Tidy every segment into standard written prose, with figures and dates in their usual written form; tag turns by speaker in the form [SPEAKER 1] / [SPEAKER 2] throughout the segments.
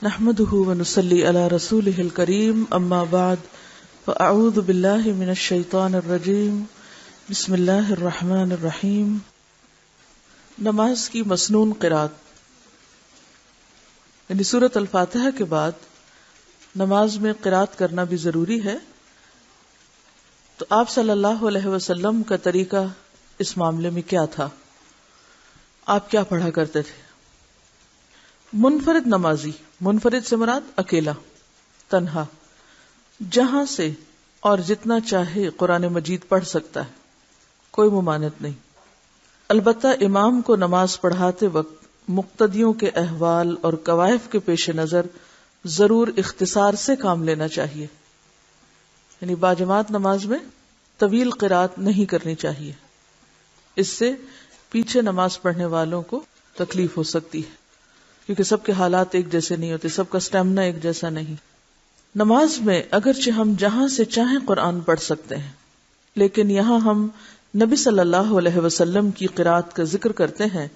[SPEAKER 1] نحمده ونصلي على رسوله الكريم اما بعد فاعوذ بالله من الشیطان الرجیم بسم اللہ الرحمن الرحیم۔ نماز کی مسنون قرات، یعنی سورۃ الفاتحہ کے بعد نماز میں قرات کرنا بھی ضروری ہے۔ تو آپ صلی اللہ علیہ وسلم کا طریقہ اس معاملے میں کیا تھا؟ آپ کیا پڑھا کرتے تھے؟ منفرد نمازی، منفرد سے مراد اکیلا، تنہا، جہاں سے اور جتنا چاہے قرآن مجید پڑھ سکتا ہے، کوئی ممانعت نہیں۔ البتہ امام کو نماز پڑھاتے وقت مقتدیوں کے احوال اور کوائف کے پیش نظر ضرور اختصار سے کام لینا چاہیے، یعنی باجماعت نماز میں طویل قرات نہیں کرنی چاہیے، اس سے پیچھے نماز پڑھنے والوں کو تکلیف ہو سکتی ہے، کیونکہ سب کے حالات ایک جیسے نہیں ہوتے، سب کا اسٹیمنا ایک جیسا نہیں۔ نماز میں اگرچہ ہم جہاں سے چاہیں قرآن پڑھ سکتے ہیں، لیکن یہاں ہم نبی صلی اللہ علیہ وسلم کی قرات کا ذکر کرتے ہیں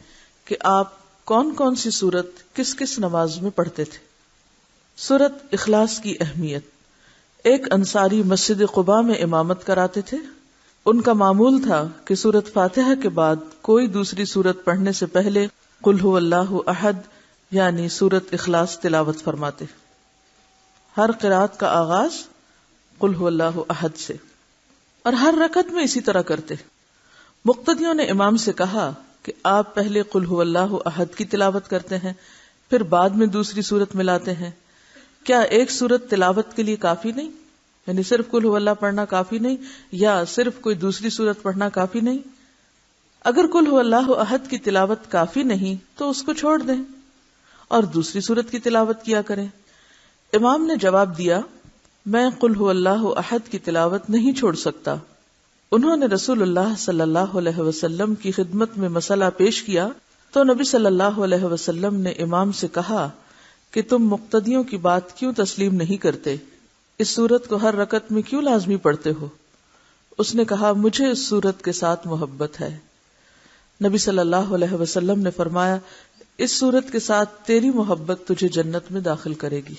[SPEAKER 1] کہ آپ کون کون سی سورت کس کس نماز میں پڑھتے تھے۔ سورت اخلاص کی اہمیت۔ ایک انصاری مسجد قباء میں امامت کراتے تھے۔ ان کا معمول تھا کہ سورت فاتحہ کے بعد کوئی دوسری سورت پڑھنے سے پہلے قل هو اللہ احد یعنی سورت اخلاص تلاوت فرماتے۔ ہر قرات کا آغاز قل هو اللہ احد سے، اور ہر رکعت میں اسی طرح کرتے۔ مقتدیوں نے امام سے کہا کہ آپ پہلے قل هو اللہ احد کی تلاوت کرتے ہیں، پھر بعد میں دوسری سورت ملاتے ہیں، کیا ایک سورت تلاوت کے لیے کافی نہیں؟ یعنی صرف قل هو اللہ پڑھنا کافی نہیں، یا صرف کوئی دوسری سورت پڑھنا کافی نہیں؟ اگر قل هو اللہ احد کی تلاوت کافی نہیں تو اس کو چھوڑ دیں اور دوسری سورت کی تلاوت کیا کریں۔ امام نے جواب دیا، میں قل هو اللہ احد کی تلاوت نہیں چھوڑ سکتا۔ انہوں نے رسول اللہ صلی اللہ علیہ وسلم کی خدمت میں مسئلہ پیش کیا تو نبی صلی اللہ علیہ وسلم نے امام سے کہا کہ تم مقتدیوں کی بات کیوں تسلیم نہیں کرتے؟ اس سورت کو ہر رکعت میں کیوں لازمی پڑھتے ہو؟ اس نے کہا، مجھے اس سورت کے ساتھ محبت ہے۔ نبی صلی اللہ علیہ وسلم نے فرمایا، اس سورت کے ساتھ تیری محبت تجھے جنت میں داخل کرے گی۔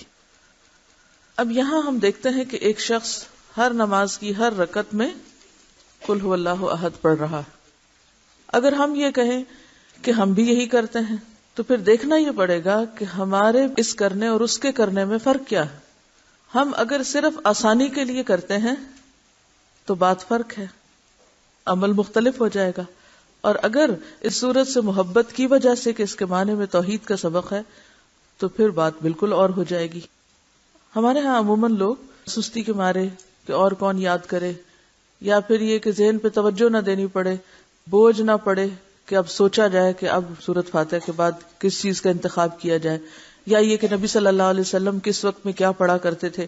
[SPEAKER 1] اب یہاں ہم دیکھتے ہیں کہ ایک شخص ہر نماز کی ہر رکعت میں قل هو اللہ احد پڑھ رہا ہے۔ اگر ہم یہ کہیں کہ ہم بھی یہی کرتے ہیں تو پھر دیکھنا یہ پڑے گا کہ ہمارے اس کرنے اور اس کے کرنے میں فرق کیا ہے۔ ہم اگر صرف آسانی کے لیے کرتے ہیں تو بات فرق ہے، عمل مختلف ہو جائے گا، اور اگر اس صورت سے محبت کی وجہ سے کہ اس کے معنی میں توحید کا سبق ہے تو پھر بات بالکل اور ہو جائے گی۔ ہمارے ہاں عموماً لوگ سستی کے مارے کہ اور کون یاد کرے، یا پھر یہ کہ ذہن پہ توجہ نہ دینی پڑے، بوجھ نہ پڑے کہ اب سوچا جائے کہ اب سورت فاتحہ کے بعد کس چیز کا انتخاب کیا جائے، یا یہ کہ نبی صلی اللہ علیہ وسلم کس وقت میں کیا پڑھا کرتے تھے،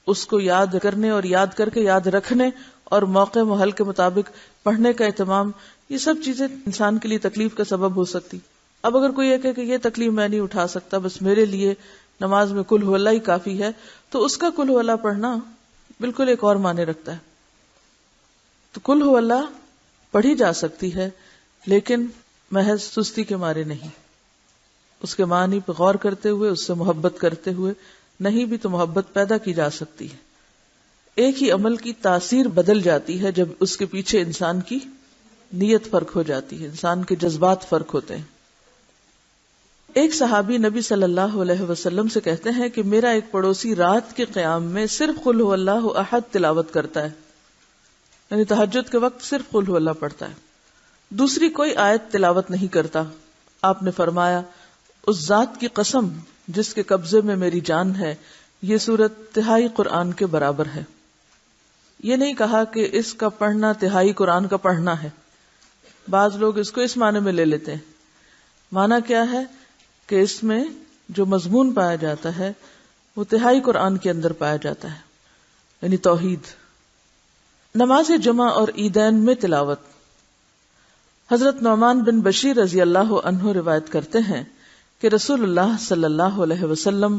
[SPEAKER 1] اس کو یاد کرنے اور یاد کر کے یاد رکھنے اور موقع محل کے مطابق پڑھنے کا اہتمام، یہ سب چیزیں انسان کے لیے تکلیف کا سبب ہو سکتی۔ اب اگر کوئی یہ کہ یہ تکلیف میں نہیں اٹھا سکتا، بس میرے لیے نماز میں قل هو اللہ ہی کافی ہے، تو اس کا قل هو اللہ پڑھنا بالکل ایک اور معنی رکھتا ہے۔ تو قل هو اللہ پڑھی جا سکتی ہے، لیکن محض سستی کے مارے نہیں، اس کے معنی پہ غور کرتے ہوئے، اس سے محبت کرتے ہوئے نہیں بھی تو محبت پیدا کی جا سکتی ہے۔ ایک ہی عمل کی تاثیر بدل جاتی ہے جب اس کے پیچھے انسان کی نیت فرق ہو جاتی ہے، انسان کے جذبات فرق ہوتے ہیں۔ ایک صحابی نبی صلی اللہ علیہ وسلم سے کہتے ہیں کہ میرا ایک پڑوسی رات کے قیام میں صرف قل هو اللہ احد تلاوت کرتا ہے، یعنی تہجد کے وقت صرف قل هو اللہ پڑھتا ہے، دوسری کوئی آیت تلاوت نہیں کرتا۔ آپ نے فرمایا، اس ذات کی قسم جس کے قبضے میں میری جان ہے، یہ سورت تہائی قرآن کے برابر ہے۔ یہ نہیں کہا کہ اس کا پڑھنا تہائی قرآن کا پڑھنا ہے، بعض لوگ اس کو اس معنی میں لے لیتے ہیں۔ معنی کیا ہے کہ اس میں جو مضمون پایا جاتا ہے وہ تہائی قرآن کے اندر پایا جاتا ہے، یعنی توحید۔ نماز جمعہ اور عیدین میں تلاوت۔ حضرت نعمان بن بشیر رضی اللہ عنہ روایت کرتے ہیں کہ رسول اللہ صلی اللہ علیہ وسلم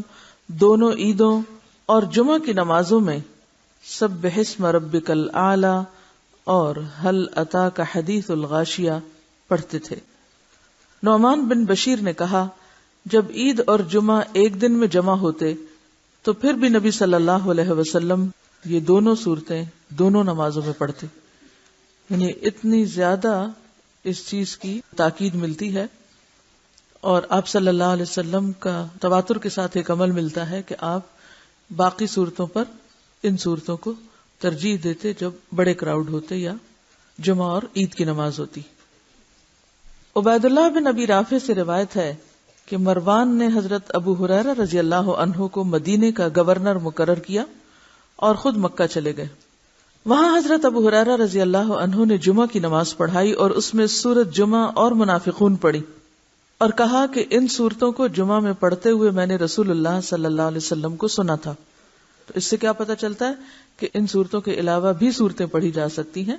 [SPEAKER 1] دونوں عیدوں اور جمعہ کی نمازوں میں سبح اسم ربک الاعلی اور هل اتاک حدیث الغاشیہ پڑھتے تھے۔ نعمان بن بشیر نے کہا، جب عید اور جمعہ ایک دن میں جمع ہوتے تو پھر بھی نبی صلی اللہ علیہ وسلم یہ دونوں صورتیں دونوں نمازوں میں پڑھتے. یعنی اتنی زیادہ اس چیز کی تاکید ملتی ہے. اور آپ صلی اللہ علیہ وسلم کا تواتر کے ساتھ ایک عمل ملتا ہے کہ آپ باقی صورتوں پر ان صورتوں کو ترجیح دیتے جب بڑے کراؤڈ ہوتے یا جمعہ اور عید کی نماز ہوتی. عبید اللہ بن ابی رافع سے روایت ہے کہ مروان نے حضرت ابو ہریرہ رضی اللہ عنہ کو مدینے کا گورنر مقرر کیا اور خود مکہ چلے گئے. وہاں حضرت ابو ہریرہ رضی اللہ عنہ نے جمعہ کی نماز پڑھائی اور اس میں سورۃ جمعہ اور منافقون پڑھی اور کہا کہ ان صورتوں کو جمعہ میں پڑھتے ہوئے میں نے رسول اللہ صلی اللہ علیہ وسلم کو سنا تھا. تو اس سے کیا پتہ چلتا ہے کہ ان صورتوں کے علاوہ بھی صورتیں پڑھی جا سکتی ہیں،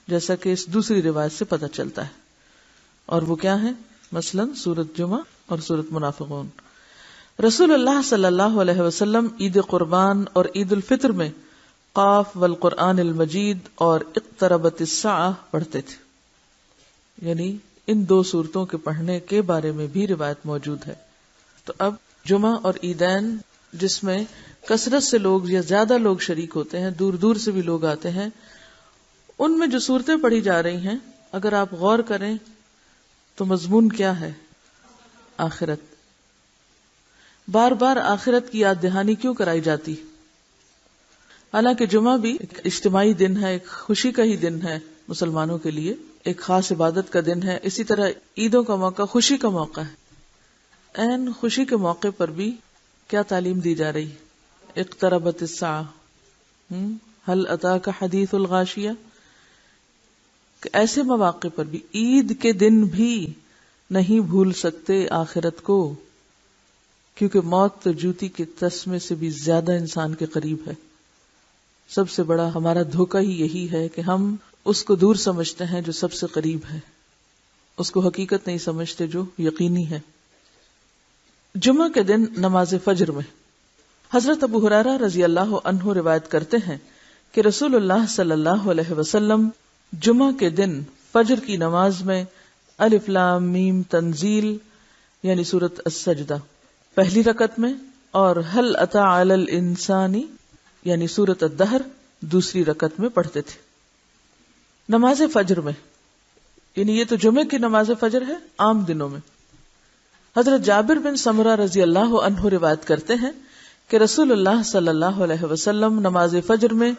[SPEAKER 1] جیسا کہ اس دوسری روایت سے پتہ چلتا ہے. اور وہ کیا ہیں؟ مثلاً سورۃ جمعہ اور سورۃ منافقون. رسول اللہ صلی اللہ علیہ وسلم عید قربان اور عید الفطر میں قاف والقرآن المجید اور اقتربت الساعہ پڑھتے تھے. یعنی ان دو صورتوں کے پڑھنے کے بارے میں بھی روایت موجود ہے. تو اب جمعہ اور عیدین جس میں کثرت سے لوگ یا زیادہ لوگ شریک ہوتے ہیں، دور دور سے بھی لوگ آتے ہیں، ان میں جو صورتیں پڑھی جا رہی ہیں اگر آپ غور کریں تو مضمون کیا ہے؟ آخرت. بار بار آخرت کی یاد دہانی کیوں کرائی جاتی؟ حالانکہ جمعہ بھی ایک اجتماعی دن ہے، ایک خوشی کا ہی دن ہے مسلمانوں کے لیے، ایک خاص عبادت کا دن ہے. اسی طرح عیدوں کا موقع خوشی کا موقع ہے. این خوشی کے موقع پر بھی کیا تعلیم دی جا رہی؟ اقتربت الساعہ، هل اتاک حدیث الغاشیہ. کہ ایسے مواقع پر بھی عید کے دن بھی نہیں بھول سکتے آخرت کو، کیونکہ موت تو جوتی کے تسمے سے بھی زیادہ انسان کے قریب ہے. سب سے بڑا ہمارا دھوکہ ہی یہی ہے کہ ہم اس کو دور سمجھتے ہیں جو سب سے قریب ہے، اس کو حقیقت نہیں سمجھتے جو یقینی ہے. جمعہ کے دن نماز فجر میں حضرت ابو ہریرہ رضی اللہ عنہ روایت کرتے ہیں کہ رسول اللہ صلی اللہ علیہ وسلم جمعہ کے دن فجر کی نماز میں الف لام میم تنزیل یعنی سورۃ السجدہ پہلی رکعت میں اور هل اتى علی الانسان یعنی سورۃ الدہر دوسری رکعت میں پڑھتے تھے. نماز فجر میں یعنی یہ تو جمعے کی نماز فجر ہے. عام دنوں میں حضرت جابر بن سمرہ رضی اللہ عنہ روایت کرتے ہیں کہ رسول اللہ صلی اللہ علیہ وسلم نماز فجر میں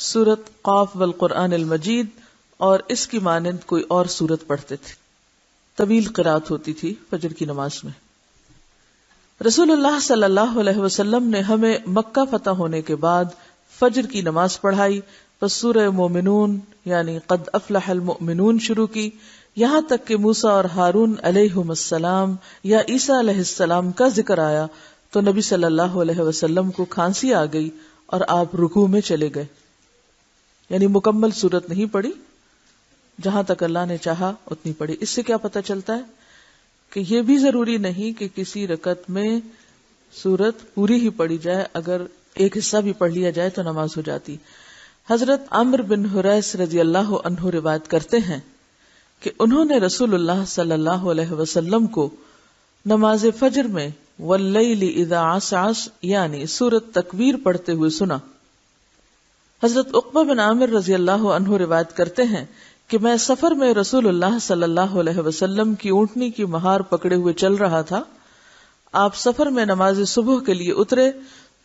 [SPEAKER 1] سورۃ قاف والقرآن المجید اور اس کی مانند کوئی اور سورت پڑھتے تھے. طویل قرات ہوتی تھی فجر کی نماز میں. رسول اللہ صلی اللہ علیہ وسلم نے ہمیں مکہ فتح ہونے کے بعد فجر کی نماز پڑھائی، پس سورہ مومنون یعنی قد افلح المؤمنون شروع کی، یہاں تک کہ موسیٰ اور ہارون علیہم السلام یا عیسیٰ علیہ السلام کا ذکر آیا تو نبی صلی اللہ علیہ وسلم کو کھانسی آ گئی اور آپ رکوع میں چلے گئے. یعنی مکمل سورت نہیں پڑھی، جہاں تک اللہ نے چاہا اتنی پڑھی. اس سے کیا پتہ چلتا ہے کہ یہ بھی ضروری نہیں کہ کسی رکعت میں سورت پوری ہی پڑھی جائے، اگر ایک حصہ بھی پڑھ لیا جائے تو نماز ہو جاتی. حضرت عمرو بن حریث رضی اللہ عنہ روایت کرتے ہیں کہ انہوں نے رسول اللہ صلی اللہ علیہ وسلم کو نماز فجر میں واللیل اذا عسعس یعنی سورۃ تکویر پڑھتے ہوئے سنا. حضرت عقبہ بن عامر رضی اللہ عنہ روایت کرتے ہیں کہ میں سفر میں رسول اللہ صلی اللہ علیہ وسلم کی اونٹنی کی مہار پکڑے ہوئے چل رہا تھا. آپ سفر میں نماز صبح کے لیے اترے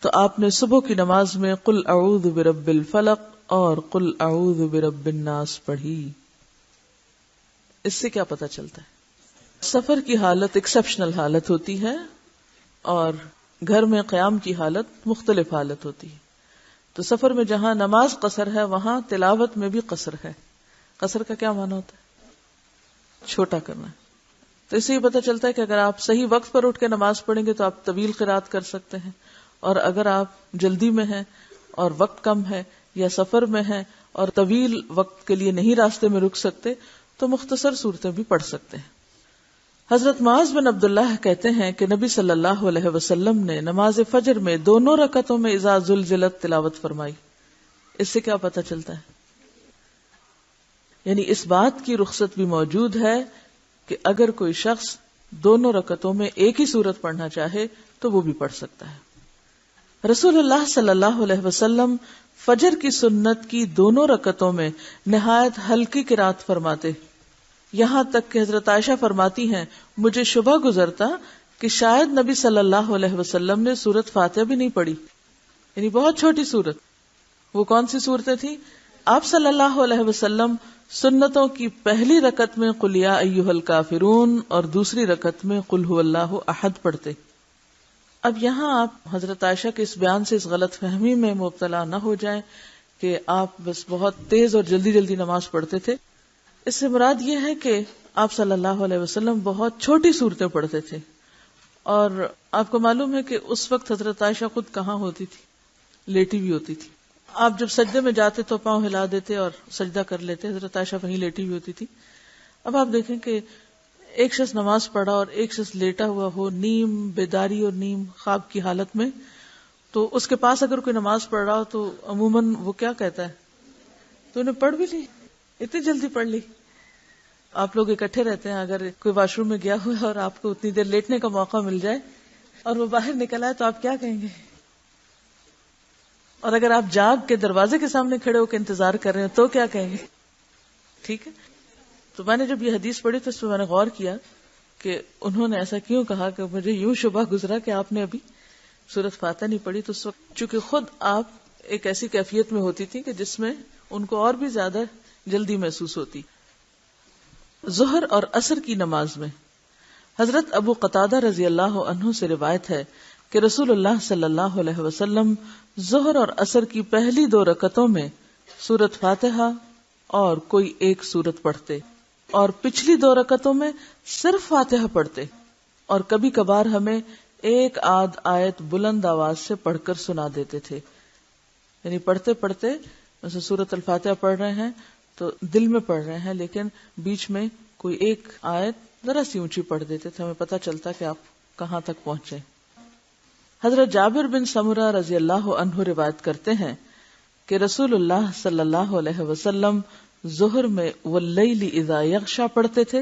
[SPEAKER 1] تو آپ نے صبح کی نماز میں قل اعوذ برب الفلق اور قل اعوذ برب الناس پڑھی. اس سے کیا پتہ چلتا ہے؟ سفر کی حالت ایکسپشنل حالت ہوتی ہے اور گھر میں قیام کی حالت مختلف حالت ہوتی ہے. تو سفر میں جہاں نماز قصر ہے وہاں تلاوت میں بھی قصر ہے. قصر کا کیا معنی ہوتا ہے؟ چھوٹا کرنا. تو اس سے یہ پتہ چلتا ہے کہ اگر آپ صحیح وقت پر اٹھ کے نماز پڑھیں گے تو آپ طویل قرات کر سکتے ہیں، اور اگر آپ جلدی میں ہیں اور وقت کم ہے یا سفر میں ہیں اور طویل وقت کے لیے نہیں راستے میں رک سکتے تو مختصر صورتیں بھی پڑھ سکتے ہیں. حضرت معاذ بن عبداللہ کہتے ہیں کہ نبی صلی اللہ علیہ وسلم نے نماز فجر میں دونوں رکعتوں میں اذا زلزلت تلاوت فرمائی. اس سے کیا پتہ چلتا ہے؟ یعنی اس بات کی رخصت بھی موجود ہے کہ اگر کوئی شخص دونوں رکعتوں میں ایک ہی سورت پڑھنا چاہے تو وہ بھی پڑھ سکتا ہے۔ رسول اللہ صلی اللہ علیہ وسلم فجر کی سنت کی دونوں رکعتوں میں نہایت ہلکی قرات فرماتے، یہاں تک کہ حضرت عائشہ فرماتی ہیں مجھے شبہ گزرتا کہ شاید نبی صلی اللہ علیہ وسلم نے سورت فاتحہ بھی نہیں پڑھی، یعنی بہت چھوٹی سورت۔ وہ کون سی صورتیں تھیں؟ آپ صلی اللہ علیہ وسلم سنتوں کی پہلی رکعت میں قل یا ایھا الکافرون اور دوسری رکعت میں قل ھو اللہ احد پڑھتے۔ اب یہاں آپ حضرت عائشہ کے اس بیان سے اس غلط فہمی میں مبتلا نہ ہو جائیں کہ آپ بس بہت تیز اور جلدی جلدی نماز پڑھتے تھے۔ اس سے مراد یہ ہے کہ آپ صلی اللہ علیہ وسلم بہت چھوٹی صورتیں پڑھتے تھے، اور آپ کو معلوم ہے کہ اس وقت حضرت عائشہ خود کہاں ہوتی تھی؟ لیٹی بھی ہوتی تھی۔ آپ جب سجدے میں جاتے تو پاؤں ہلا دیتے اور سجدہ کر لیتے، حضرت عائشہ وہیں لیٹی بھی ہوتی تھی۔ اب آپ دیکھیں کہ ایک شخص نماز پڑھا اور ایک شخص لیٹا ہوا ہو، نیم بیداری اور نیم خواب کی حالت میں، تو اس کے پاس اگر کوئی نماز پڑھ رہا ہو تو عموماً وہ کیا کہتا ہے؟ تو انہیں پڑھ بھی لی، اتنی جلدی پڑھ لی۔ آپ لوگ اکٹھے رہتے ہیں، اگر کوئی واش روم میں گیا ہوا ہے اور آپ کو اتنی دیر لیٹنے کا موقع مل جائے اور وہ باہر نکل آئے تو آپ کیا کہیں گے؟ اور اگر آپ جاگ کے دروازے کے سامنے کھڑے ہو کے انتظار کر رہے ہیں تو کیا کہیں گے؟ ٹھیک ہے۔ تو میں نے جب یہ حدیث پڑھی تو اس پہ میں نے غور کیا کہ انہوں نے ایسا کیوں کہا، کہ مجھے یوں شبہ گزرا کہ آپ نے ابھی سورۃ فاتحہ نہیں پڑھی۔ تو اس وقت چونکہ خود آپ ایک ایسی کیفیت میں ہوتی تھی کہ جس میں ان کو اور بھی زیادہ جلدی محسوس ہوتی۔ ظہر اور عصر کی نماز میں حضرت ابو قتادہ رضی اللہ عنہ سے روایت ہے کہ رسول اللہ صلی اللہ علیہ وسلم ظہر اور عصر کی پہلی 2 رکعتوں میں سورۃ فاتحہ اور کوئی ایک سورت پڑھتے، اور پچھلی 2 رکعتوں میں صرف فاتحہ پڑھتے، اور کبھی کبھار ہمیں ایک آدھ آیت بلند آواز سے پڑھ کر سنا دیتے تھے۔ یعنی پڑھتے پڑھتے جیسے سورۃ الفاتحہ پڑھ رہے ہیں تو دل میں پڑھ رہے ہیں، لیکن بیچ میں کوئی ایک آیت ذرا سی اونچی پڑھ دیتے تھے، ہمیں پتہ چلتا کہ آپ کہاں تک پہنچے۔ حضرت جابر بن سمرہ رضی اللہ عنہ روایت کرتے ہیں کہ رسول اللہ صلی اللہ علیہ وسلم ظہر میں واللیل اذا یغشا پڑھتے تھے،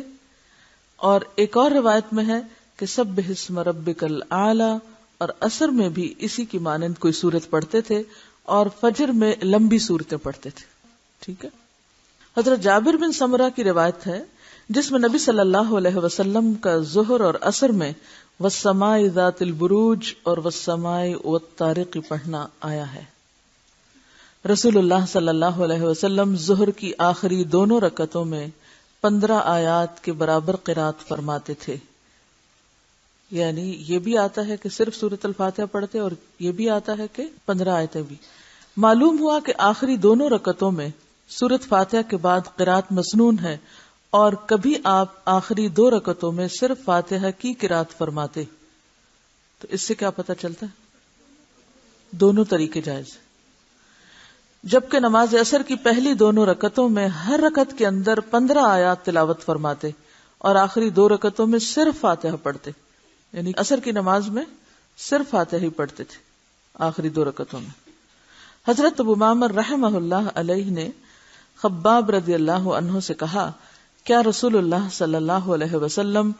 [SPEAKER 1] اور ایک اور روایت میں ہے کہ سبح اسم ربک الاعلی، اور عصر میں بھی اسی کی مانند کوئی سورت پڑھتے تھے، اور فجر میں لمبی سورتیں پڑھتے تھے۔ ٹھیک ہے۔ حضرت جابر بن سمرہ کی روایت ہے جس میں نبی صلی اللہ علیہ وسلم کا ظہر اور عصر میں والسماء ذات البروج اور والسماء والطارق پڑھنا آیا ہے۔ رسول اللہ صلی اللہ علیہ وسلم ظہر کی آخری 2 رکعتوں میں 15 آیات کے برابر قرات فرماتے تھے۔ یعنی یہ بھی آتا ہے کہ صرف سورۃ الفاتحہ پڑھتے، اور یہ بھی آتا ہے کہ 15 آیتیں بھی۔ معلوم ہوا کہ آخری 2 رکعتوں میں سورۃ فاتحہ کے بعد قرات مسنون ہے، اور کبھی آپ آخری 2 رکعتوں میں صرف فاتحہ کی قرات فرماتے۔ تو اس سے کیا پتہ چلتا ہے؟ دونوں طریقے جائز، جبکہ نماز عصر کی پہلی 2 رکعتوں میں ہر رکعت کے اندر 15 آیات تلاوت فرماتے، اور آخری 2 رکعتوں میں صرف فاتحہ پڑھتے۔ یعنی عصر کی نماز میں صرف فاتحہ ہی پڑھتے تھے آخری 2 رکعتوں میں۔ حضرت ابو معمر رحمہ اللہ علیہ نے خباب رضی اللہ عنہ سے کہا، کیا رسول اللہ صلی اللہ علیہ وسلم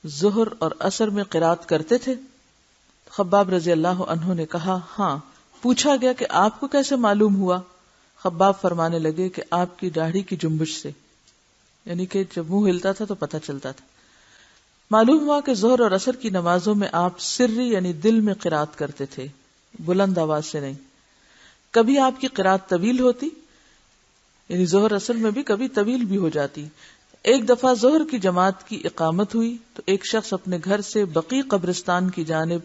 [SPEAKER 1] ظہر اور عصر میں قرات کرتے تھے؟ خباب رضی اللہ عنہ نے کہا، ہاں۔ پوچھا گیا کہ آپ کو کیسے معلوم ہوا؟ خباب فرمانے لگے کہ آپ کی داڑھی کی جنبش سے، یعنی کہ جب منہ ہلتا تھا تو پتہ چلتا تھا۔ معلوم ہوا کہ ظہر اور عصر کی نمازوں میں آپ سری یعنی دل میں قرات کرتے تھے، بلند آواز سے نہیں۔ کبھی آپ کی قرات طویل ہوتی، یعنی ظہر عصر میں بھی کبھی طویل بھی ہو جاتی۔ ایک دفعہ ظہر کی جماعت کی اقامت ہوئی تو ایک شخص اپنے گھر سے بقیع قبرستان کی جانب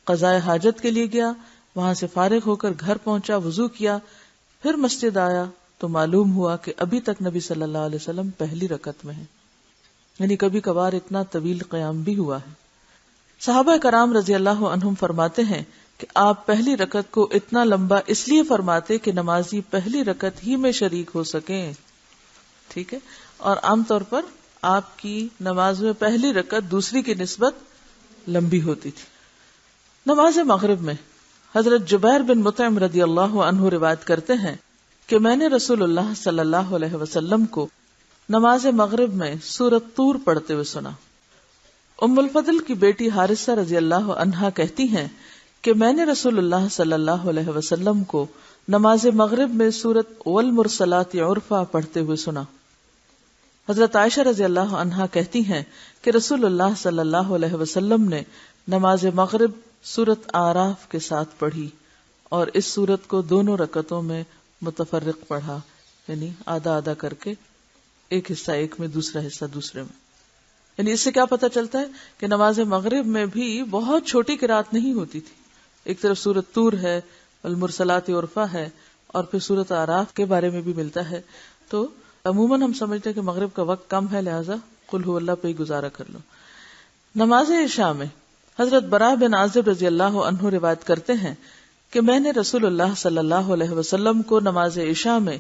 [SPEAKER 1] قضاء حاجت کے لیے گیا، وہاں سے فارغ ہو کر گھر پہنچا، وضو کیا، پھر مسجد آیا تو معلوم ہوا کہ ابھی تک نبی صلی اللہ علیہ وسلم پہلی رکعت میں ہیں، یعنی کبھی کبھار اتنا طویل قیام بھی ہوا ہے۔ صحابہ کرام رضی اللہ عنہم فرماتے ہیں کہ آپ پہلی رکعت کو اتنا لمبا اس لیے فرماتے کہ نمازی پہلی رکعت ہی میں شریک ہو سکیں۔ ٹھیک ہے۔ اور عام طور پر آپ کی نماز میں پہلی رکعت دوسری کی نسبت لمبی ہوتی تھی۔ نماز مغرب میں حضرت جبیر بن مطعم رضی اللہ عنہ روایت کرتے ہیں کہ میں نے رسول اللہ صلی اللہ علیہ وسلم کو نماز مغرب میں سورۃ طور پڑھتے ہوئے سنا۔ ام الفضل کی بیٹی حارثہ رضی اللہ عنہا کہتی ہیں کہ میں نے رسول اللہ صلی اللہ علیہ وسلم کو نماز مغرب میں سورۃ والمرسلات عرفا پڑھتے ہوئے سنا۔ حضرت عائشہ رضی اللہ عنہا کہتی ہیں کہ رسول اللہ صلی اللہ علیہ وسلم نے نماز مغرب سورۃ اعراف کے ساتھ پڑھی اور اس سورت کو دونوں رکعتوں میں متفرق پڑھا، یعنی آدھا آدھا کر کے، ایک حصہ ایک میں دوسرا حصہ دوسرے میں۔ یعنی اس سے کیا پتہ چلتا ہے کہ نماز مغرب میں بھی بہت چھوٹی قرات نہیں ہوتی تھی۔ ایک طرف سورۃ طور ہے، المرسلات عرفا ہے، اور پھر سورۃ اعراف کے بارے میں بھی ملتا ہے۔ تو عموماً ہم سمجھتے ہیں کہ مغرب کا وقت کم ہے، لہٰذا قل ہو اللہ پہ ہی گزارا کر لو۔ نماز عشاء میں حضرت براء بن عازب رضی اللہ عنہ روایت کرتے ہیں کہ میں نے رسول اللہ صلی اللہ علیہ وسلم کو نماز عشاء میں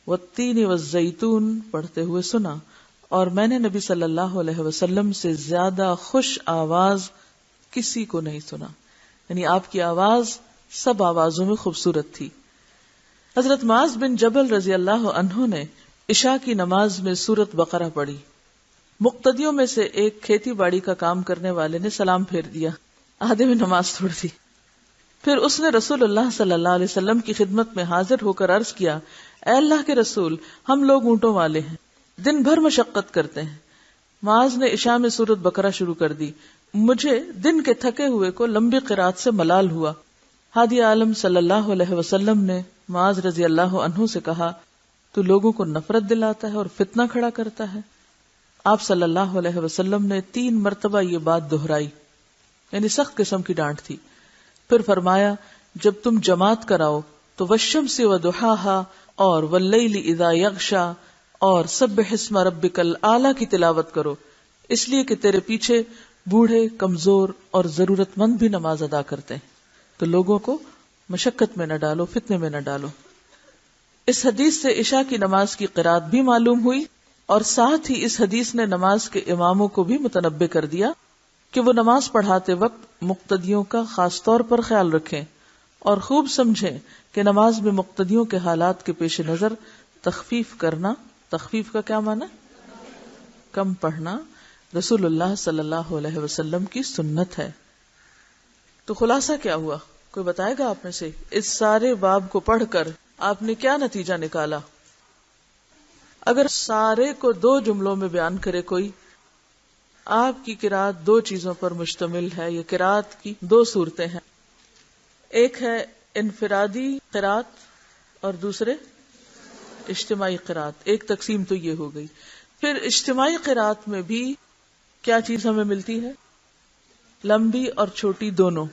[SPEAKER 1] والتین والزیتون پڑھتے ہوئے سنا، اور میں نے نبی صلی اللہ علیہ وسلم سے زیادہ خوش آواز کسی کو نہیں سنا، یعنی آپ کی آواز سب آوازوں میں خوبصورت تھی۔ حضرت معاذ بن جبل رضی اللہ عنہ نے عشاء کی نماز میں سورۃ بقرہ پڑھی۔ مقتدیوں میں سے ایک کھیتی باڑی کا کام کرنے والے نے سلام پھیر دیا، آدھے میں نماز چھوڑ دی۔ پھر اس نے رسول اللہ صلی اللہ علیہ وسلم کی خدمت میں حاضر ہو کر عرض کیا، اے اللہ کے رسول، ہم لوگ اونٹوں والے ہیں، دن بھر مشقت کرتے ہیں۔ معاذ نے عشاء میں سورۃ بقرہ شروع کر دی، مجھے دن کے تھکے ہوئے کو لمبی قرات سے ملال ہوا۔ ہادی عالم صلی اللہ علیہ وسلم نے معاذ رضی اللہ عنہ سے کہا، تو لوگوں کو نفرت دلاتا ہے اور فتنہ کھڑا کرتا ہے۔ آپ صلی اللہ علیہ وسلم نے 3 مرتبہ یہ بات دہرائی، یعنی سخت قسم کی ڈانٹ تھی۔ پھر فرمایا، جب تم جماعت کراؤ تو والشمس وضحاہا اور واللیل اذا یغشا اور سبح اسم ربک الاعلی کی تلاوت کرو، اس لیے کہ تیرے پیچھے بوڑھے، کمزور اور ضرورت مند بھی نماز ادا کرتے ہیں، تو لوگوں کو مشقت میں نہ ڈالو، فتنے میں نہ ڈالو۔ اس حدیث سے عشاء کی نماز کی قرات بھی معلوم ہوئی، اور ساتھ ہی اس حدیث نے نماز کے اماموں کو بھی متنبہ کر دیا کہ وہ نماز پڑھاتے وقت مقتدیوں کا خاص طور پر خیال رکھیں اور خوب سمجھیں کہ نماز میں مقتدیوں کے حالات کے پیش نظر تخفیف کرنا، تخفیف کا کیا معنی؟ کم پڑھنا، رسول اللہ صلی اللہ علیہ وسلم کی سنت ہے۔ تو خلاصہ کیا ہوا؟ کوئی بتائے گا آپ میں سے اس سارے باب کو پڑھ کر آپ نے کیا نتیجہ نکالا؟ اگر سارے کو 2 جملوں میں بیان کرے کوئی، آپ کی قرات 2 چیزوں پر مشتمل ہے۔ یہ قرات کی 2 صورتیں ہیں، ایک ہے انفرادی قرات اور دوسرے اجتماعی قرات۔ ایک تقسیم تو یہ ہو گئی۔ پھر اجتماعی قرات میں بھی کیا چیز ہمیں ملتی ہے؟ لمبی اور چھوٹی دونوں۔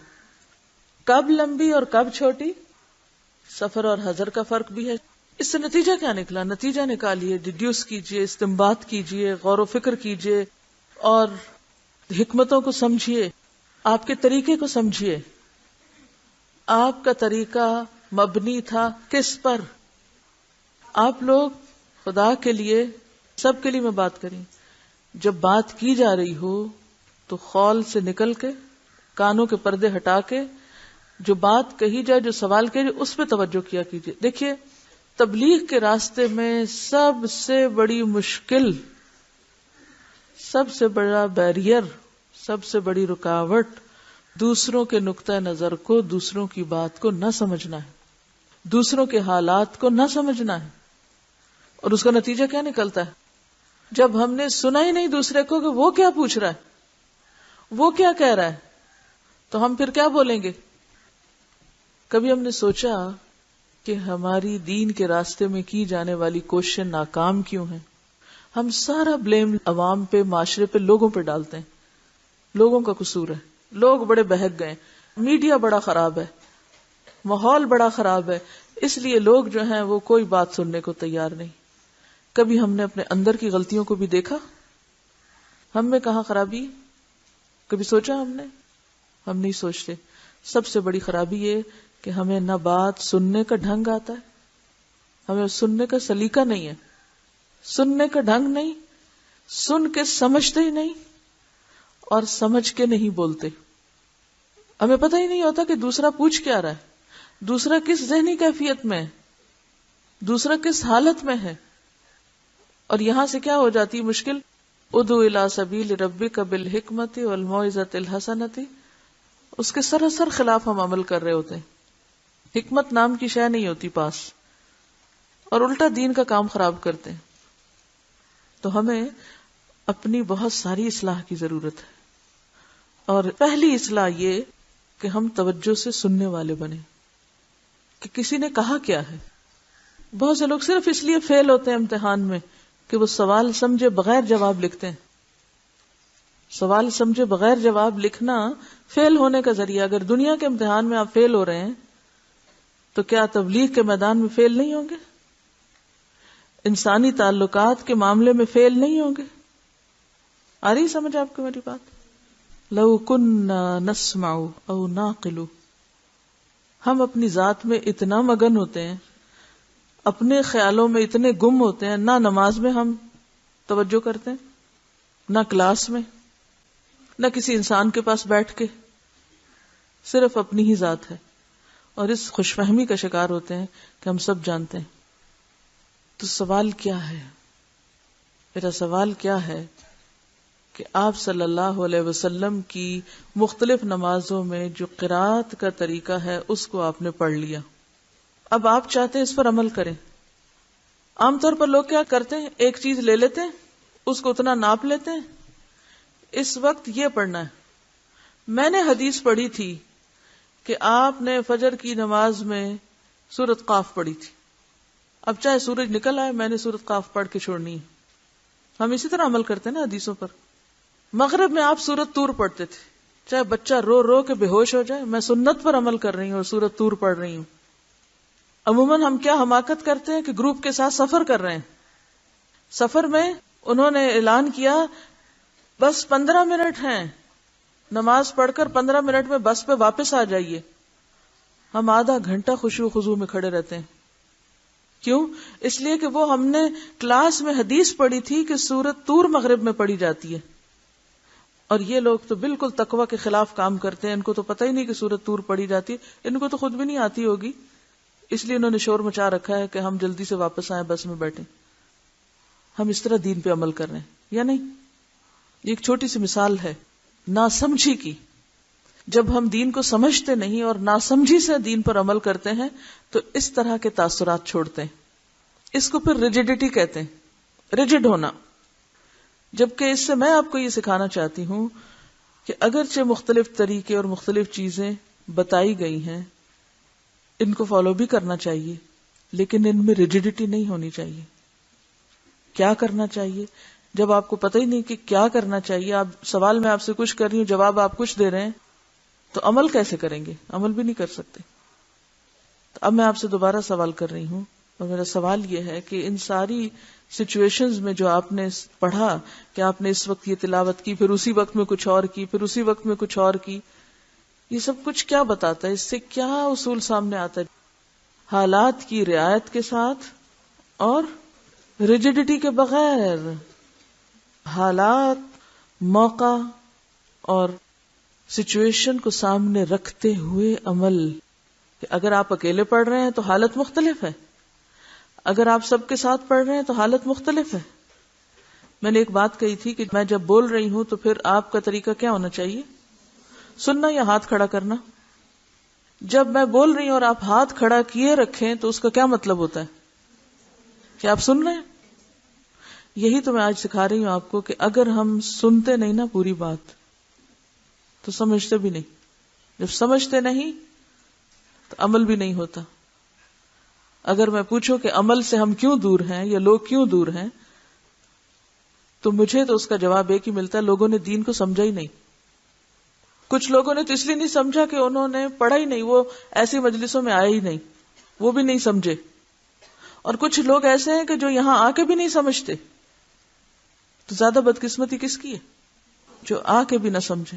[SPEAKER 1] کب لمبی اور کب چھوٹی؟ سفر اور حضر کا فرق بھی ہے۔ اس سے نتیجہ کیا نکلا؟ نتیجہ نکالیے، ڈیڈیوس کیجئے، استنباط کیجئے، غور و فکر کیجئے اور حکمتوں کو سمجھیے، آپ کے طریقے کو سمجھیے۔ آپ کا طریقہ مبنی تھا کس پر؟ آپ لوگ خدا کے لیے، سب کے لیے میں بات کریں، جب بات کی جا رہی ہو تو خول سے نکل کے، کانوں کے پردے ہٹا کے، جو بات کہی جائے، جو سوال کہے جائے، اس پہ توجہ کیا کیجیے۔ دیکھیے، تبلیغ کے راستے میں سب سے بڑی مشکل، سب سے بڑا بیریئر، سب سے بڑی رکاوٹ دوسروں کے نقطہ نظر کو، دوسروں کی بات کو نہ سمجھنا ہے، دوسروں کے حالات کو نہ سمجھنا ہے۔ اور اس کا نتیجہ کیا نکلتا ہے؟ جب ہم نے سنا ہی نہیں دوسرے کو کہ وہ کیا پوچھ رہا ہے، وہ کیا کہہ رہا ہے، تو ہم پھر کیا بولیں گے؟ کبھی ہم نے سوچا کہ ہماری دین کے راستے میں کی جانے والی کوششیں ناکام کیوں ہیں؟ ہم سارا بلیم عوام پہ، معاشرے پہ، لوگوں پہ ڈالتے ہیں، لوگوں کا قصور ہے، لوگ بڑے بہک گئے، میڈیا بڑا خراب ہے، ماحول بڑا خراب ہے، اس لیے لوگ جو ہیں وہ کوئی بات سننے کو تیار نہیں۔ کبھی ہم نے اپنے اندر کی غلطیوں کو بھی دیکھا؟ ہم میں کہاں خرابی؟ کبھی سوچا ہم نے؟ ہم نہیں سوچتے۔ سب سے بڑی خرابی یہ کہ ہمیں نہ بات سننے کا ڈھنگ آتا ہے، ہمیں سننے کا سلیقہ نہیں ہے، سننے کا ڈھنگ نہیں، سن کے سمجھتے ہی نہیں اور سمجھ کے نہیں بولتے۔ ہمیں پتہ ہی نہیں ہوتا کہ دوسرا پوچھ کیا رہا ہے، دوسرا کس ذہنی کیفیت میں ہے، دوسرا کس حالت میں ہے۔ اور یہاں سے کیا ہو جاتی مشکل؟ ادعو الی سبیل ربک بالحکمت والموعظۃ الحسنۃ، اس کے سراسر خلاف ہم عمل کر رہے ہوتے ہیں. حکمت نام کی شے نہیں ہوتی پاس، اور الٹا دین کا کام خراب کرتے ہیں. تو ہمیں اپنی بہت ساری اصلاح کی ضرورت ہے، اور پہلی اصلاح یہ کہ ہم توجہ سے سننے والے بنیں کہ کسی نے کہا کیا ہے. بہت سے لوگ صرف اس لیے فیل ہوتے ہیں امتحان میں کہ وہ سوال سمجھے بغیر جواب لکھتے ہیں. سوال سمجھے بغیر جواب لکھنا فیل ہونے کا ذریعہ. اگر دنیا کے امتحان میں آپ فیل ہو رہے ہیں تو کیا تبلیغ کے میدان میں فیل نہیں ہوں گے؟ انسانی تعلقات کے معاملے میں فیل نہیں ہوں گے؟ آ رہی سمجھ آپ کو میری بات؟ لو کننا نسمع او نعقل، ہم اپنی ذات میں اتنا مگن ہوتے ہیں، اپنے خیالوں میں اتنے گم ہوتے ہیں، نہ نماز میں ہم توجہ کرتے ہیں، نہ کلاس میں، نہ کسی انسان کے پاس بیٹھ کے، صرف اپنی ہی ذات ہے، اور اس خوش فہمی کا شکار ہوتے ہیں کہ ہم سب جانتے ہیں. تو سوال کیا ہے؟ میرا سوال کیا ہے کہ آپ صلی اللہ علیہ وسلم کی مختلف نمازوں میں جو قرات کا طریقہ ہے اس کو آپ نے پڑھ لیا، اب آپ چاہتے ہیں اس پر عمل کریں. عام طور پر لوگ کیا کرتے ہیں، ایک چیز لے لیتے ہیں، اس کو اتنا ناپ لیتے ہیں، اس وقت یہ پڑھنا ہے. میں نے حدیث پڑھی تھی کہ آپ نے فجر کی نماز میں سورۃ قاف پڑھی تھی، اب چاہے سورج نکل آئے میں نے سورۃ قاف پڑھ کے چھوڑنی ہے. ہم اسی طرح عمل کرتے ہیں نا حدیثوں پر. مغرب میں آپ سورۃ طور پڑھتے تھے، چاہے بچہ رو رو کے بے ہوش ہو جائے، میں سنت پر عمل کر رہی ہوں اور سورۃ طور پڑھ رہی ہوں. عموماً ہم کیا حماقت کرتے ہیں کہ گروپ کے ساتھ سفر کر رہے ہیں، سفر میں انہوں نے اعلان کیا بس 15 منٹ ہیں، نماز پڑھ کر 15 منٹ میں بس پہ واپس آ جائیے. ہم آدھا گھنٹہ خشوع و خضوع میں کھڑے رہتے ہیں. کیوں؟ اس لیے کہ وہ ہم نے کلاس میں حدیث پڑھی تھی کہ سورۃ طور مغرب میں پڑھی جاتی ہے، اور یہ لوگ تو بالکل تقوی کے خلاف کام کرتے ہیں. ان کو تو پتہ ہی نہیں کہ سورۃ طور پڑھی جاتی ہے، ان کو تو خود بھی نہیں آتی ہوگی، اس لیے انہوں نے شور مچا رکھا ہے کہ ہم جلدی سے واپس آئیں، بس میں بیٹھیں. ہم اس طرح دین پہ عمل کر رہے ہیں یا نہیں؟ یہ ایک چھوٹی سی مثال ہے ناسمجھی کی. جب ہم دین کو سمجھتے نہیں اور ناسمجھی سے دین پر عمل کرتے ہیں تو اس طرح کے تاثرات چھوڑتے ہیں. اس کو پھر ریجڈیٹی کہتے ہیں، ریجڈ ہونا. جبکہ اس سے میں آپ کو یہ سکھانا چاہتی ہوں کہ اگرچہ مختلف طریقے اور مختلف چیزیں بتائی گئی ہیں، ان کو فالو بھی کرنا چاہیے، لیکن ان میں ریجڈیٹی نہیں ہونی چاہیے. کیا کرنا چاہیے؟ جب آپ کو پتہ ہی نہیں کہ کیا کرنا چاہیے، آپ سوال میں آپ سے کچھ کر رہی ہوں، جواب آپ کچھ دے رہے ہیں، تو عمل کیسے کریں گے؟ عمل بھی نہیں کر سکتے. تو اب میں آپ سے دوبارہ سوال کر رہی ہوں، اور میرا سوال یہ ہے کہ ان ساری سچویشنز میں جو آپ نے پڑھا کہ آپ نے اس وقت یہ تلاوت کی، پھر اسی وقت میں کچھ اور کی، پھر اسی وقت میں کچھ اور کی، یہ سب کچھ کیا بتاتا ہے؟ اس سے کیا اصول سامنے آتا ہے؟ حالات کی رعایت کے ساتھ اور ریجڈیٹی کے بغیر. حالات، موقع اور سچویشن کو سامنے رکھتے ہوئے عمل. کہ اگر آپ اکیلے پڑھ رہے ہیں تو حالت مختلف ہے، اگر آپ سب کے ساتھ پڑھ رہے ہیں تو حالت مختلف ہے. میں نے ایک بات کہی تھی کہ میں جب بول رہی ہوں تو پھر آپ کا طریقہ کیا ہونا چاہیے؟ سننا یا ہاتھ کھڑا کرنا؟ جب میں بول رہی ہوں اور آپ ہاتھ کھڑا کیے رکھیں تو اس کا کیا مطلب ہوتا ہے؟ کہ آپ سن رہے ہیں. یہی تو میں آج سکھا رہی ہوں آپ کو کہ اگر ہم سنتے نہیں نا پوری بات تو سمجھتے بھی نہیں. جب سمجھتے نہیں تو عمل بھی نہیں ہوتا. اگر میں پوچھوں کہ عمل سے ہم کیوں دور ہیں یا لوگ کیوں دور ہیں، تو مجھے تو اس کا جواب ایک ہی ملتا ہے، لوگوں نے دین کو سمجھا ہی نہیں. کچھ لوگوں نے تو اس لیے نہیں سمجھا کہ انہوں نے پڑھا ہی نہیں، وہ ایسی مجلسوں میں آئے ہی نہیں، وہ بھی نہیں سمجھے. اور کچھ لوگ ایسے ہیں کہ جو یہاں آ کے بھی نہیں سمجھتے. تو زیادہ بدقسمتی کس کی ہے؟ جو آ کے بھی نہ سمجھے.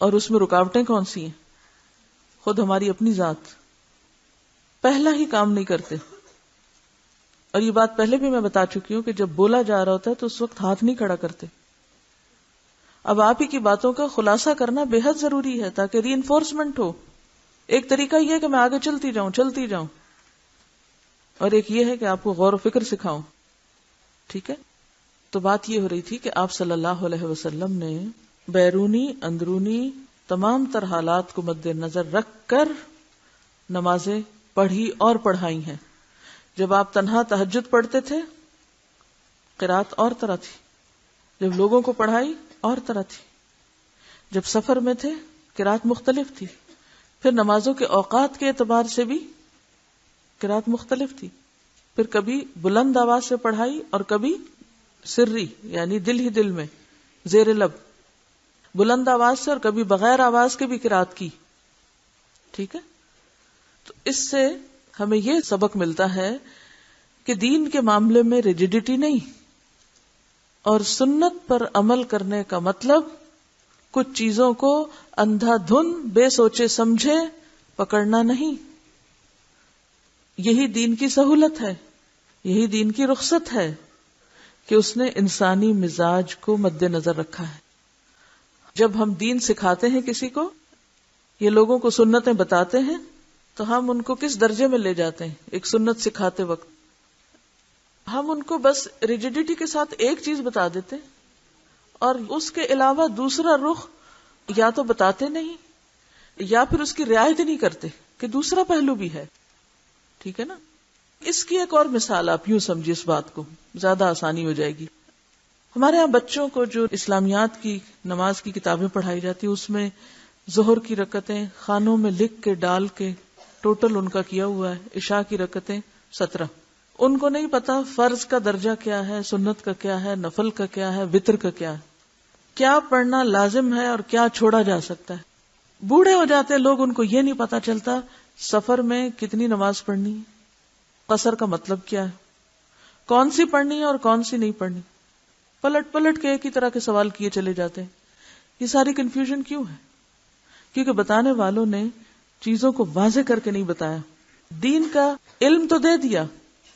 [SPEAKER 1] اور اس میں رکاوٹیں کون سی ہیں؟ خود ہماری اپنی ذات. پہلا ہی کام نہیں کرتے. اور یہ بات پہلے بھی میں بتا چکی ہوں کہ جب بولا جا رہا ہوتا ہے تو اس وقت ہاتھ نہیں کھڑا کرتے. اب آپ ہی کی باتوں کا خلاصہ کرنا بے حد ضروری ہے تاکہ ری انفورسمنٹ ہو. ایک طریقہ یہ ہے کہ میں آگے چلتی جاؤں، اور ایک یہ ہے کہ آپ کو غور و فکر سکھاؤں. ٹھیک ہے؟ تو بات یہ ہو رہی تھی کہ آپ صلی اللہ علیہ وسلم نے بیرونی اندرونی تمام تر حالات کو مد نظر رکھ کر نمازیں پڑھی اور پڑھائی ہیں. جب آپ تنہا تہجد پڑھتے تھے قرات اور طرح تھی، جب لوگوں کو پڑھائی اور طرح تھی، جب سفر میں تھے قرات مختلف تھی، پھر نمازوں کے اوقات کے اعتبار سے بھی قرات مختلف تھی، پھر کبھی بلند آواز سے پڑھائی اور کبھی سری یعنی دل ہی دل میں زیر لب بلند آواز سے، اور کبھی بغیر آواز کے بھی قرات کی. ٹھیک ہے، تو اس سے ہمیں یہ سبق ملتا ہے کہ دین کے معاملے میں ریجیڈیٹی نہیں، اور سنت پر عمل کرنے کا مطلب کچھ چیزوں کو اندھا دھن بے سوچے سمجھے پکڑنا نہیں. یہی دین کی سہولت ہے، یہی دین کی رخصت ہے کہ اس نے انسانی مزاج کو مد نظر رکھا ہے. جب ہم دین سکھاتے ہیں کسی کو، یہ لوگوں کو سنتیں بتاتے ہیں، تو ہم ان کو کس درجے میں لے جاتے ہیں؟ ایک سنت سکھاتے وقت ہم ان کو بس ریجیڈیٹی کے ساتھ ایک چیز بتا دیتے اور اس کے علاوہ دوسرا رخ یا تو بتاتے نہیں یا پھر اس کی رعایت نہیں کرتے کہ دوسرا پہلو بھی ہے. ٹھیک ہے نا؟ اس کی ایک اور مثال آپ یوں سمجھیے، اس بات کو زیادہ آسانی ہو جائے گی. ہمارے ہاں بچوں کو جو اسلامیات کی نماز کی کتابیں پڑھائی جاتی، اس میں ظہر کی رکعتیں خانوں میں لکھ کے ڈال کے ٹوٹل ان کا کیا ہوا ہے، عشاء کی رکعتیں 17. ان کو نہیں پتا فرض کا درجہ کیا ہے، سنت کا کیا ہے، نفل کا کیا ہے، وتر کا کیا ہے، کیا پڑھنا لازم ہے اور کیا چھوڑا جا سکتا ہے. بوڑھے ہو جاتے ہیں لوگ، ان کو یہ نہیں پتا چلتا سفر میں کتنی نماز پڑھنی ہے، قصر کا مطلب کیا ہے، کون سی پڑھنی ہے اور کون سی نہیں پڑھنی. پلٹ پلٹ کے ایک ہی طرح کے سوال کیے چلے جاتے ہیں. یہ ساری کنفیوژن کیوں ہے؟ کیونکہ بتانے والوں نے چیزوں کو واضح کر کے نہیں بتایا. دین کا علم تو دے دیا،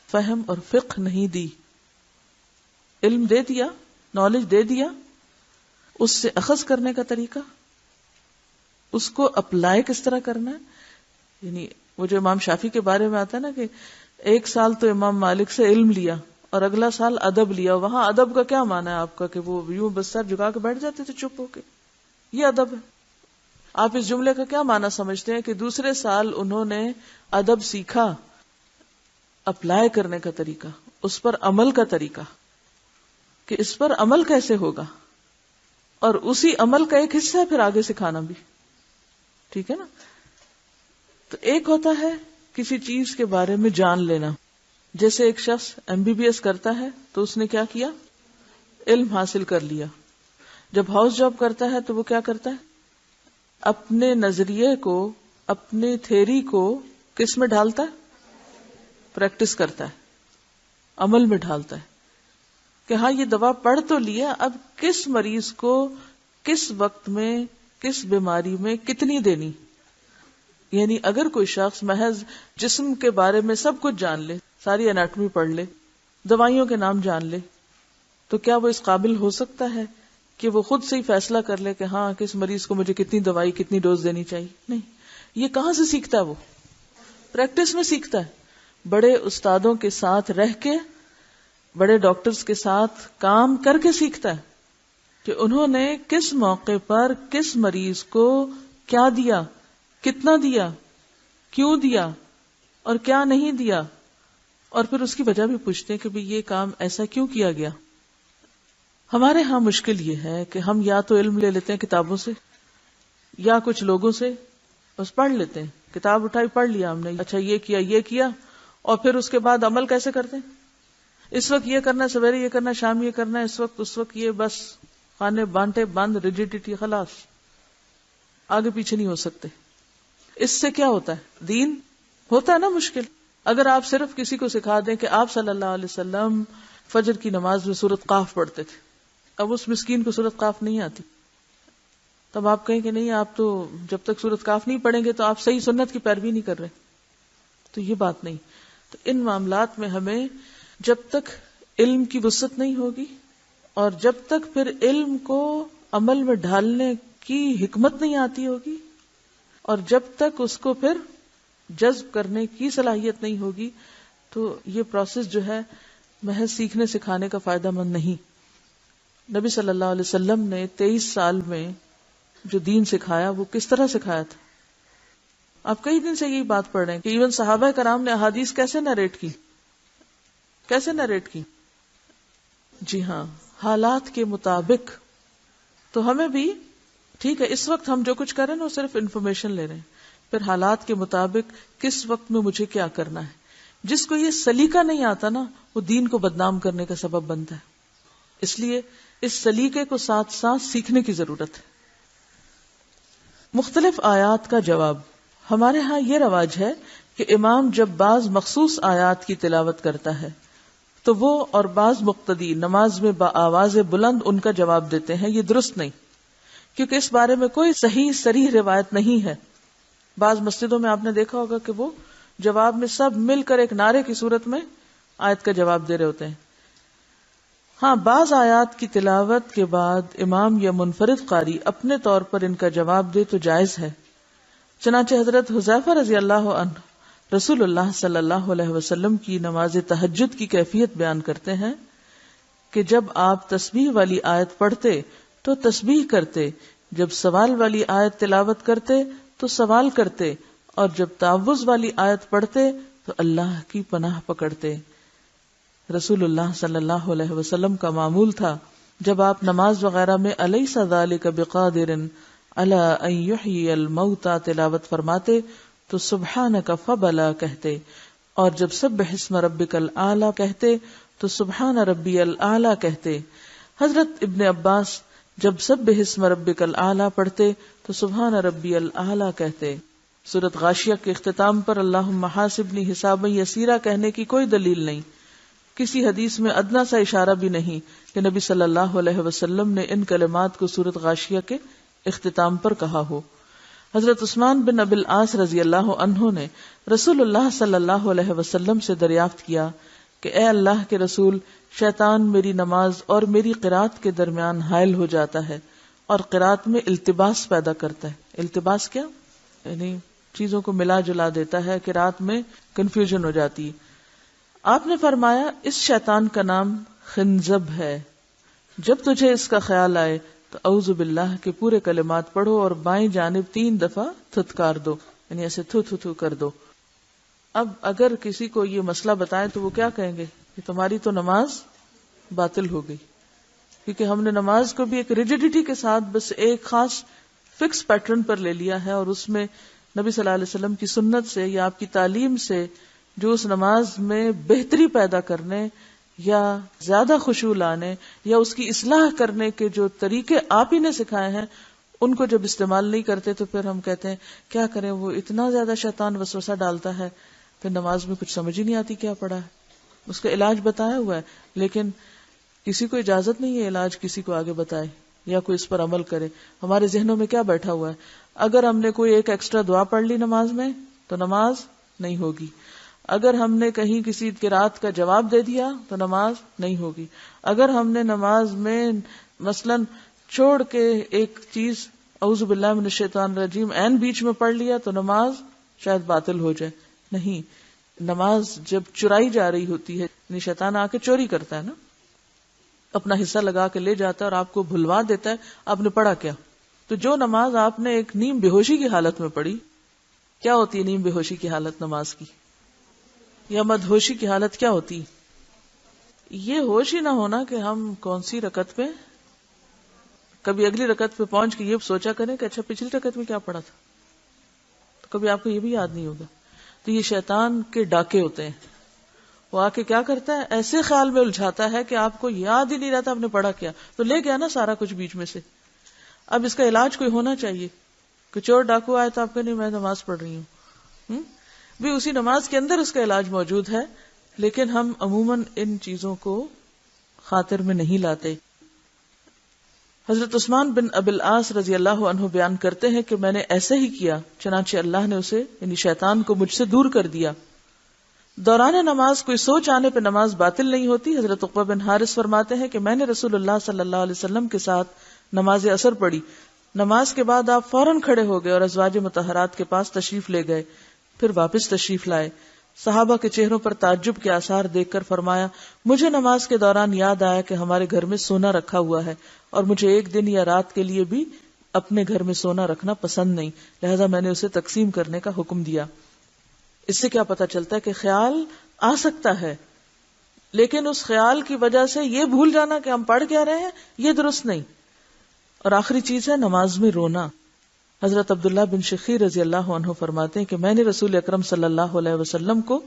[SPEAKER 1] فہم اور فقہ نہیں دی. علم دے دیا، نالج دے دیا، اس سے اخذ کرنے کا طریقہ، اس کو اپلائی کس طرح کرنا ہے. یعنی وہ جو امام شافعی کے بارے میں آتا ہے نا کہ ایک سال تو امام مالک سے علم لیا اور اگلا سال ادب لیا. وہاں ادب کا کیا معنی ہے آپ کا کہ وہ یوں بس سر جھکا کے بیٹھ جاتے تھے چپ ہو کے؟ یہ ادب ہے. آپ اس جملے کا کیا معنی سمجھتے ہیں کہ دوسرے سال انہوں نے ادب سیکھا، اپلائی کرنے کا طریقہ، اس پر عمل کا طریقہ کہ اس پر عمل کیسے ہوگا، اور اسی عمل کا ایک حصہ ہے پھر آگے سکھانا بھی. ٹھیک ہے نا؟ تو ایک ہوتا ہے کسی چیز کے بارے میں جان لینا. جیسے ایک شخص MBBS کرتا ہے تو اس نے کیا کیا؟ علم حاصل کر لیا. جب ہاؤس جاب کرتا ہے تو وہ کیا کرتا ہے؟ اپنے نظریے کو، اپنی تھیری کو کس میں ڈھالتا ہے؟ پریکٹس کرتا ہے، عمل میں ڈھالتا ہے کہ ہاں یہ دوا پڑھ تو لیا، اب کس مریض کو کس وقت میں کس بیماری میں کتنی دینی. یعنی اگر کوئی شخص محض جسم کے بارے میں سب کچھ جان لے، ساری اناٹمی پڑھ لے، دوائیوں کے نام جان لے، تو کیا وہ اس قابل ہو سکتا ہے کہ وہ خود سے ہی فیصلہ کر لے کہ ہاں کس مریض کو مجھے کتنی دوائی کتنی ڈوز دینی چاہیے؟ نہیں. یہ کہاں سے سیکھتا ہے؟ وہ پریکٹس میں سیکھتا ہے. بڑے استادوں کے ساتھ رہ کے، بڑے ڈاکٹرز کے ساتھ کام کر کے سیکھتا ہے کہ انہوں نے کس موقع پر کس مریض کو کیا دیا، کتنا دیا، کیوں دیا اور کیا نہیں دیا، اور پھر اس کی وجہ بھی پوچھتے ہیں کہ بھی یہ کام ایسا کیوں کیا گیا. ہمارے ہاں مشکل یہ ہے کہ ہم یا تو علم لے لیتے ہیں کتابوں سے یا کچھ لوگوں سے، بس پڑھ لیتے ہیں، کتاب اٹھائی پڑھ لیا ہم نے، اچھا یہ کیا، اور پھر اس کے بعد عمل کیسے کرتے ہیں؟ اس وقت یہ کرنا، سویرے یہ کرنا، شام یہ کرنا، اس وقت یہ، بس خانے بانٹے بند، ریجیڈیٹی، خلاص، آگے پیچھے نہیں ہو سکتے. اس سے کیا ہوتا ہے؟ دین ہوتا ہے نا مشکل. اگر آپ صرف کسی کو سکھا دیں کہ آپ صلی اللہ علیہ وسلم فجر کی نماز میں سورۃ قاف پڑھتے تھے، اب اس مسکین کو سورۃ قاف نہیں آتی، تب آپ کہیں کہ نہیں، آپ تو جب تک سورۃ قاف نہیں پڑھیں گے تو آپ صحیح سنت کی پیروی نہیں کر رہے. تو یہ بات نہیں. تو ان معاملات میں ہمیں جب تک علم کی وسعت نہیں ہوگی اور جب تک پھر علم کو عمل میں ڈھالنے کی حکمت نہیں آتی ہوگی اور جب تک اس کو پھر جذب کرنے کی صلاحیت نہیں ہوگی، تو یہ پروسیس جو ہے محض سیکھنے سکھانے کا فائدہ مند نہیں. نبی صلی اللہ علیہ وسلم نے 23 سال میں جو دین سکھایا وہ کس طرح سکھایا تھا؟ آپ کئی دن سے یہی بات پڑھ رہے ہیں کہ ایون صحابہ کرام نے احادیث کیسے نریٹ کی؟ جی ہاں، حالات کے مطابق. تو ہمیں بھی ٹھیک ہے، اس وقت ہم جو کچھ کریں نا وہ صرف انفارمیشن لے رہے ہیں، پھر حالات کے مطابق کس وقت میں مجھے کیا کرنا ہے. جس کو یہ سلیقہ نہیں آتا نا وہ دین کو بدنام کرنے کا سبب بنتا ہے. اس لیے اس سلیقے کو ساتھ ساتھ سیکھنے کی ضرورت ہے. مختلف آیات کا جواب. ہمارے ہاں یہ رواج ہے کہ امام جب بعض مخصوص آیات کی تلاوت کرتا ہے تو وہ اور بعض مقتدی نماز میں بآواز بلند ان کا جواب دیتے ہیں. یہ درست نہیں، کیونکہ اس بارے میں کوئی صحیح صریح روایت نہیں ہے. بعض مسجدوں میں آپ نے دیکھا ہوگا کہ وہ جواب میں سب مل کر ایک نعرے کی صورت میں آیت کا جواب دے رہے ہوتے ہیں. ہاں، بعض آیات کی تلاوت کے بعد امام یا منفرد قاری اپنے طور پر ان کا جواب دے تو جائز ہے. چنانچہ حضرت حذیفہ رضی اللہ عنہ رسول اللہ صلی اللہ علیہ وسلم کی نماز تہجد کی کیفیت بیان کرتے ہیں کہ جب آپ تسبیح والی آیت پڑھتے تو تسبیح کرتے، جب سوال والی آیت تلاوت کرتے تو سوال کرتے، اور جب تعوذ والی آیت پڑھتے تو اللہ کی پناہ پکڑتے. رسول اللہ صلی اللہ علیہ وسلم کا معمول تھا جب آپ نماز وغیرہ میں الیس ذالک بقادر علی ان یحیی الموتى تلاوت فرماتے تو سبحانک فبلا کہتے، اور جب سبح اسم ربک الاعلی کہتے تو سبحان ربی الاعلی کہتے. حضرت ابن عباس جب سبح اسم ربک الاعلی پڑھتے تو سبحان ربی الاعلی کہتے. سورۃ غاشیہ کے اختتام پر اللہم حاسبنی حسابا یسیرا کہنے کی کوئی دلیل نہیں. کسی حدیث میں ادنا سا اشارہ بھی نہیں کہ نبی صلی اللہ علیہ وسلم نے ان کلمات کو سورۃ غاشیہ کے اختتام پر کہا ہو. حضرت عثمان بن ابی العاص رضی اللہ عنہ نے رسول اللہ صلی اللہ علیہ وسلم سے دریافت کیا کہ اے اللہ کے رسول، شیطان میری نماز اور میری قرات کے درمیان حائل ہو جاتا ہے اور قرات میں التباس پیدا کرتا ہے. التباس کیا؟ یعنی چیزوں کو ملا جلا دیتا ہے، قرات میں کنفیوژن ہو جاتی ہے. آپ نے فرمایا اس شیطان کا نام خنزب ہے. جب تجھے اس کا خیال آئے تو اعوذ باللہ کے پورے کلمات پڑھو اور بائیں جانب 3 دفعہ تھتکار دو، یعنی ایسے تھو تھو تھو کر دو. اب اگر کسی کو یہ مسئلہ بتائے تو وہ کیا کہیں گے کہ تمہاری تو نماز باطل ہو گئی، کیونکہ ہم نے نماز کو بھی ایک ریجیڈیٹی کے ساتھ بس ایک خاص فکس پیٹرن پر لے لیا ہے، اور اس میں نبی صلی اللہ علیہ وسلم کی سنت سے یا آپ کی تعلیم سے جو اس نماز میں بہتری پیدا کرنے یا زیادہ خشوع لانے یا اس کی اصلاح کرنے کے جو طریقے آپ ہی نے سکھائے ہیں ان کو جب استعمال نہیں کرتے تو پھر ہم کہتے ہیں کیا کریں، وہ اتنا زیادہ شیطان وسوسہ ڈالتا ہے، پھر نماز میں کچھ سمجھ ہی نہیں آتی کیا پڑھا ہے. اس کا علاج بتایا ہوا ہے، لیکن کسی کو اجازت نہیں ہے علاج کسی کو آگے بتائے یا کوئی اس پر عمل کرے. ہمارے ذہنوں میں کیا بیٹھا ہوا ہے، اگر ہم نے کوئی ایک ایکسٹرا دعا پڑھ لی نماز میں تو نماز نہیں ہوگی، اگر ہم نے کہیں کسی قرات کا جواب دے دیا تو نماز نہیں ہوگی، اگر ہم نے نماز میں مثلاً چھوڑ کے ایک چیز اعوذ باللہ من الشیطان الرجیم عین بیچ میں پڑھ لیا تو نماز شاید باطل ہو جائے. نہیں، نماز جب چرائی جا رہی ہوتی ہے، یعنی شیطان آ کے چوری کرتا ہے نا، اپنا حصہ لگا کے لے جاتا ہے اور آپ کو بھلوا دیتا ہے آپ نے پڑھا کیا. تو جو نماز آپ نے ایک نیم بے ہوشی کی حالت میں پڑھی، کیا ہوتی ہے نیم بے ہوشی کی حالت نماز کی، یا مدہوشی کی حالت کیا ہوتی؟ یہ ہوش ہی نہ ہونا کہ ہم کون سی رکعت پہ، کبھی اگلی رکعت پہ پہنچ کے یہ سوچا کریں کہ اچھا پچھلی رکعت میں کیا پڑھا تھا، تو کبھی آپ کو یہ بھی یاد نہیں ہوگا. تو یہ شیطان کے ڈاکے ہوتے ہیں، وہ آ کے کیا کرتا ہے، ایسے خیال میں الجھاتا ہے کہ آپ کو یاد ہی نہیں رہتا آپ نے پڑھا کیا، تو لے گیا نا سارا کچھ بیچ میں سے. اب اس کا علاج کوئی ہونا چاہیے کہ چور ڈاکو آئے تو آپ کہ نہیں میں نماز پڑھ رہی ہوں، بھی اسی نماز کے اندر اس کا علاج موجود ہے، لیکن ہم عموماً ان چیزوں کو خاطر میں نہیں لاتے. حضرت عثمان بن ابی العاص رضی اللہ عنہ بیان کرتے ہیں کہ میں نے ایسے ہی کیا، چنانچہ اللہ نے اسے یعنی شیطان کو مجھ سے دور کر دیا. دوران نماز کوئی سوچ آنے پہ نماز باطل نہیں ہوتی. حضرت عقبہ بن حارث فرماتے ہیں کہ میں نے رسول اللہ صلی اللہ علیہ وسلم کے ساتھ نماز عصر پڑھی. نماز کے بعد آپ فوراً کھڑے ہو گئے اور ازواج مطہرات کے پاس تشریف لے گئے، پھر واپس تشریف لائے. صحابہ کے چہروں پر تعجب کے آثار دیکھ کر فرمایا مجھے نماز کے دوران یاد آیا کہ ہمارے گھر میں سونا رکھا ہوا ہے اور مجھے ایک دن یا رات کے لیے بھی اپنے گھر میں سونا رکھنا پسند نہیں، لہذا میں نے اسے تقسیم کرنے کا حکم دیا۔ اس سے کیا پتہ چلتا ہے کہ خیال آ سکتا ہے، لیکن اس خیال کی وجہ سے یہ بھول جانا کہ ہم پڑھ کیا رہے ہیں یہ درست نہیں۔ اور آخری چیز ہے نماز میں رونا۔ حضرت عبداللہ بن شخیر رضی اللہ عنہ فرماتے ہیں کہ میں نے رسول اکرم صلی اللہ علیہ وسلم کو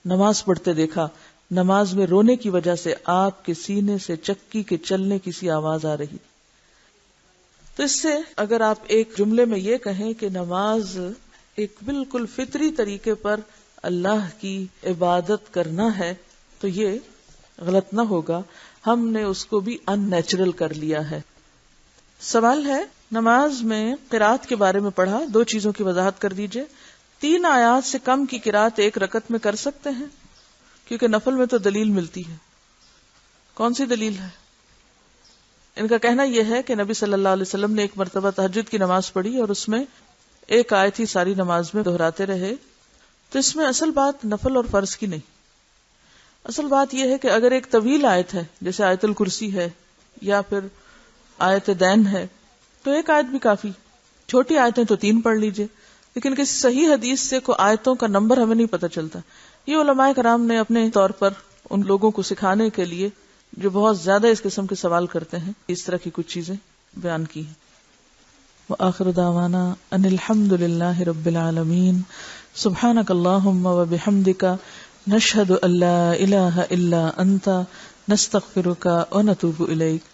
[SPEAKER 1] نماز پڑھتے دیکھا، نماز میں رونے کی وجہ سے آپ کے سینے سے چکی کے چلنے کی سی آواز آ رہی۔ تو اس سے اگر آپ ایک جملے میں یہ کہیں کہ نماز ایک بالکل فطری طریقے پر اللہ کی عبادت کرنا ہے تو یہ غلط نہ ہوگا، ہم نے اس کو بھی ان نیچرل کر لیا ہے۔ سوال ہے نماز میں قرات کے بارے میں پڑھا، 2 چیزوں کی وضاحت کر دیجئے۔ 3 آیات سے کم کی قرات ایک رکعت میں کر سکتے ہیں؟ کیونکہ نفل میں تو دلیل ملتی ہے۔ کون سی دلیل ہے؟ ان کا کہنا یہ ہے کہ نبی صلی اللہ علیہ وسلم نے ایک مرتبہ تہجد کی نماز پڑھی اور اس میں ایک آیت ہی ساری نماز میں دہراتے رہے، تو اس میں اصل بات نفل اور فرض کی نہیں، اصل بات یہ ہے کہ اگر ایک طویل آیت ہے جیسے آیت الکرسی ہے یا پھر آیت دین ہے تو ایک آیت بھی کافی، چھوٹی آیتیں تو 3 پڑھ لیجئے، لیکن کسی صحیح حدیث سے کوئی آیتوں کا نمبر ہمیں نہیں پتہ چلتا۔ یہ علماء کرام نے اپنے طور پر ان لوگوں کو سکھانے کے لیے جو بہت زیادہ اس قسم کے سوال کرتے ہیں اس طرح کی کچھ چیزیں بیان کی ہیں۔ وآخر دعوانا ان الحمد للہ رب العالمین، سبحانک اللہم وبحمدک، نشہد ان لا الہ الا انت، نستغفرک ونتوب الیک۔